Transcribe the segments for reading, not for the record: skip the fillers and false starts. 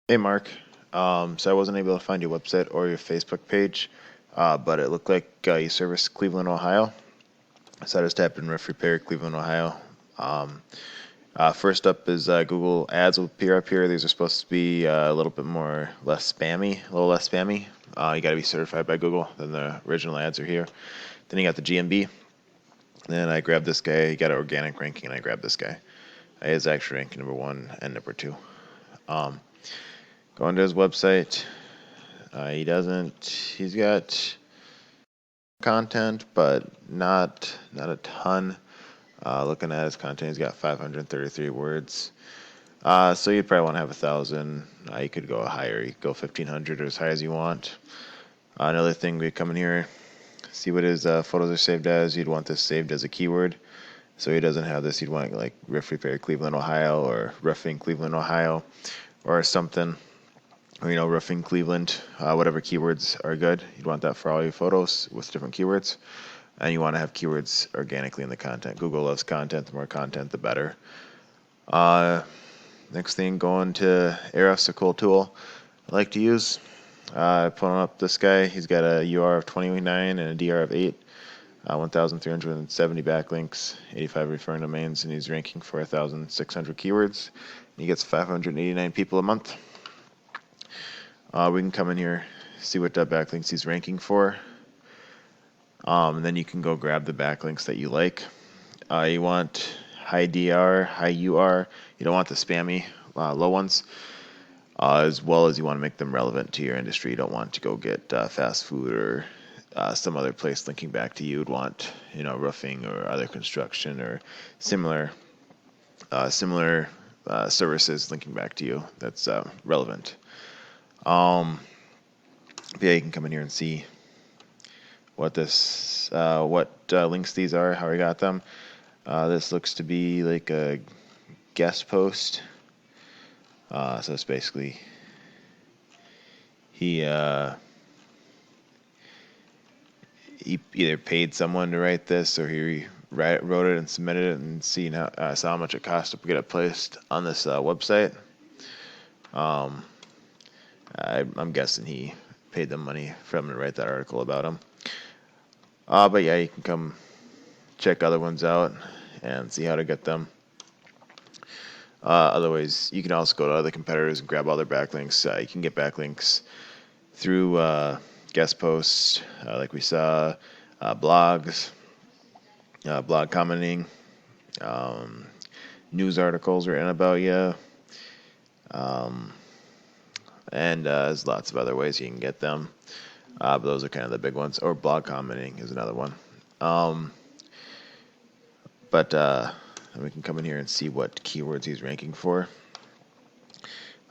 Hey Mark, so I wasn't able to find your website or your Facebook page, but it looked like you service Cleveland, Ohio. So I just typed in roof repair Cleveland, Ohio. Um, First up is Google Ads will appear up here. These are supposed to be less spammy, a little less spammy. You got to be certified by Google. Then the original ads are here. Then you got the GMB. Then I grabbed this guy. He got an organic ranking, and I grabbed this guy. He is actually ranking number one and number two. Um, Going to his website. He doesn't. He's got content, but not a ton. Looking at his content, he's got 533 words. So you'd probably want to have 1,000. You could go higher. You could go 1,500 or as high as you want. Another thing, we come in here, see what his photos are saved as. You'd want this saved as a keyword. So he doesn't have this. You'd want like roof repair Cleveland, Ohio, or roofing Cleveland, Ohio, or something. Or, roofing Cleveland, whatever keywords are good. You'd want that for all your photos with different keywords. And you want to have keywords organically in the content. Google loves content. The more content, the better. Uh, Next thing, going to Ahrefs, a cool tool I like to use. Pulling up this guy. He's got a UR of 29 and a DR of 8. 1,370 backlinks, 85 referring domains, and he's ranking for 1,600 keywords. He gets 589 people a month. We can come in here, see what backlinks he's ranking for. And then you can go grab the backlinks that you like. You want high DR, high UR. You don't want the spammy low ones. As well as you want to make them relevant to your industry. You don't want to go get fast food or some other place linking back to you. You'd want, roofing or other construction or similar services linking back to you. That's relevant. Yeah, you can come in here and see what links these are, how I got them. This looks to be like a guest post. So it's basically he either paid someone to write this or he wrote it and submitted it and saw how much it cost to get it placed on this website. I'm guessing he paid them money for him to write that article about him. But yeah, you can come check other ones out and see how to get them. Otherwise, you can also go to other competitors and grab all their backlinks. You can get backlinks through guest posts, like we saw, blogs, blog commenting, news articles written about you, and there's lots of other ways you can get them. But those are kind of the big ones. Or blog commenting is another one. But we can come in here and see what keywords he's ranking for.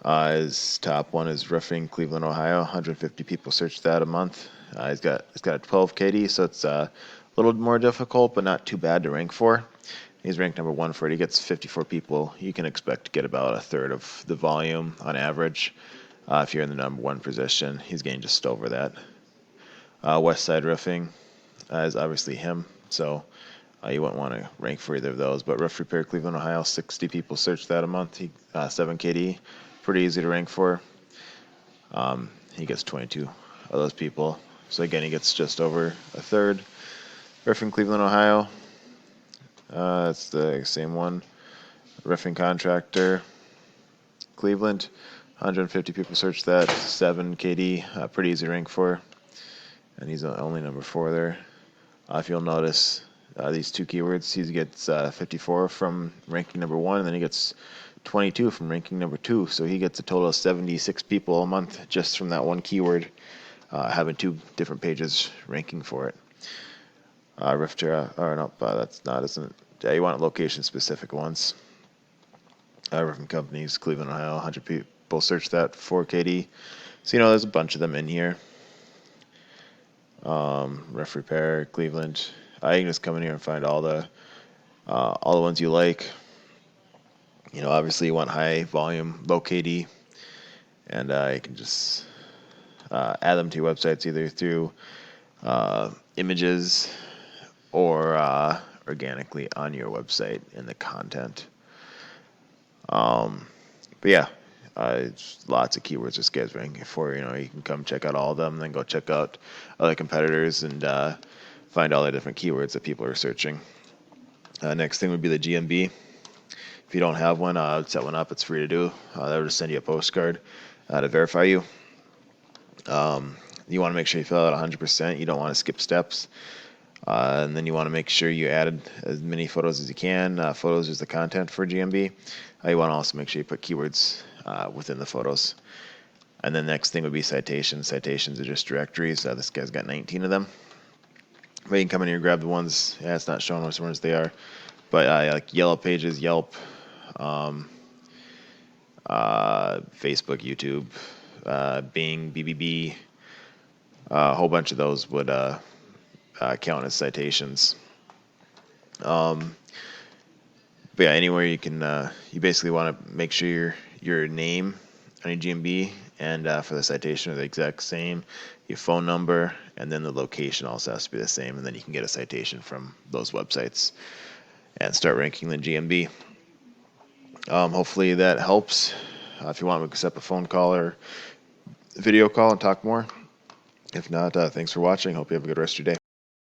His top one is roofing Cleveland, Ohio. 150 people search that a month. He's got a 12 KD, so it's a little more difficult, but not too bad to rank for. He's ranked number one for it. He gets 54 people. You can expect to get about a third of the volume on average. If you're in the number one position, he's getting just over that. West Side Roofing is obviously him, so you wouldn't want to rank for either of those. But Roof Repair Cleveland, Ohio, 60 people search that a month. 7 KD, pretty easy to rank for. He gets 22 of those people. So again, he gets just over a third. Roofing Cleveland, Ohio, it's the same one. Roofing Contractor, Cleveland, 150 people search that. 7 KD, pretty easy to rank for. And he's only number 4 there. If you'll notice, these two keywords, he gets 54 from ranking number 1, and then he gets 22 from ranking number 2. So he gets a total of 76 people a month just from that one keyword, having 2 different pages ranking for it. That's not, isn't it? You want location-specific ones. Roofing companies, Cleveland, Ohio, 100 people search that, 4 KD. So, there's a bunch of them in here. Ref Repair, Cleveland. You can just come in here and find all the ones you like. Obviously you want high volume, low KD, and you can just add them to your websites either through images or organically on your website in the content. But yeah, Lots of keywords this guy's ranking for. You can come check out all of them, then go check out other competitors and find all the different keywords that people are searching. Next thing would be the GMB. If you don't have one, I would set one up. It's free to do. That would just send you a postcard to verify you. You want to make sure you fill out 100%. You don't want to skip steps. And then you want to make sure you added as many photos as you can. Photos is the content for GMB. You want to also make sure you put keywords within the photos. And then next thing would be citations. Citations are just directories. This guy's got 19 of them. But you can come in here and grab the ones. Yeah, it's not showing which ones they are. But like Yellow Pages, Yelp, Facebook, YouTube, Bing, BBB, a whole bunch of those would count as citations. But yeah, anywhere you can, you basically want to make sure your name on your GMB and for the citation are the exact same, your phone number, and then the location also has to be the same, and then you can get a citation from those websites and start ranking the GMB. Hopefully that helps. If you want, we can set up a phone call or video call and talk more. If not, thanks for watching. Hope you have a good rest of your day.